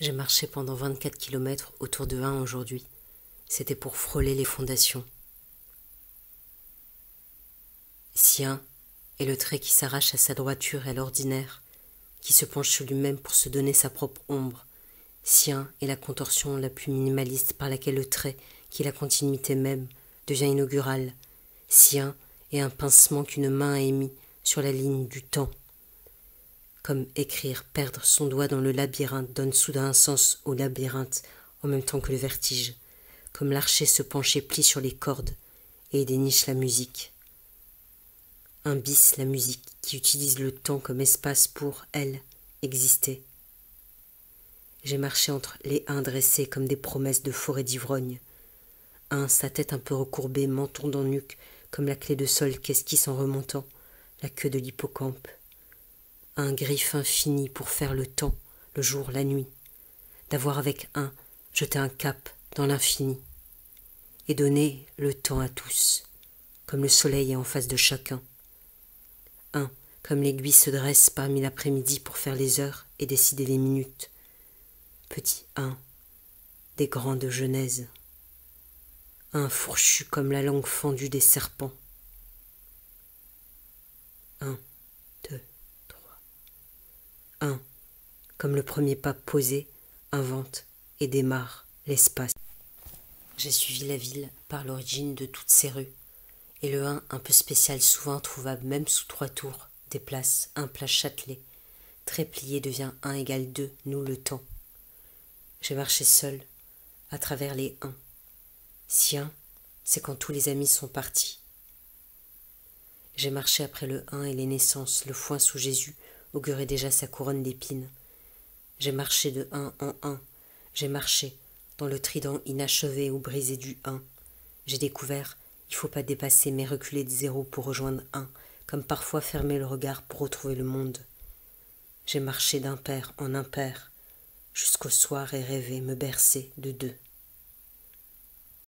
J'ai marché pendant 24 kilomètres autour de 1 aujourd'hui. C'était pour frôler les fondations. Si 1 est le trait qui s'arrache à sa droiture et à l'ordinaire, qui se penche sur lui-même pour se donner sa propre ombre, si 1 est la contorsion la plus minimaliste par laquelle le trait, qui est la continuité même, devient inaugural, si 1 est un pincement qu'une main a émis sur la ligne du temps, comme écrire, perdre son doigt dans le labyrinthe donne soudain un sens au labyrinthe en même temps que le vertige, comme l'archer se penche et plie sur les cordes et déniche la musique. Un bis, la musique, qui utilise le temps comme espace pour, elle, exister. J'ai marché entre les uns dressés comme des promesses de forêt d'ivrogne. Un, sa tête un peu recourbée, menton dans nuque, comme la clé de sol qu'esquisse en remontant, la queue de l'hippocampe. Un griffe infini pour faire le temps, le jour, la nuit, d'avoir avec un jeté un cap dans l'infini, et donner le temps à tous, comme le soleil est en face de chacun. Un, comme l'aiguille se dresse parmi l'après-midi pour faire les heures et décider les minutes. Petit un, des grandes genèses. Un fourchu comme la langue fendue des serpents. 1, 2, 3. 1, comme le premier pas posé, invente et démarre l'espace. J'ai suivi la ville par l'origine de toutes ces rues, et le 1 un peu spécial, souvent trouvable même sous 3 tours, déplace un plat châtelé. Très plié devient 1 égale 2, nous le temps. J'ai marché seul, à travers les 1. Si 1, c'est quand tous les amis sont partis. J'ai marché après le 1 et les naissances, le foin sous Jésus augurait déjà sa couronne d'épines. J'ai marché de 1 en 1, j'ai marché dans le trident inachevé ou brisé du 1. J'ai découvert, il ne faut pas dépasser mais reculer de 0 pour rejoindre 1, comme parfois fermer le regard pour retrouver le monde. J'ai marché d'impair en impair, jusqu'au soir et rêvé me bercer de 2.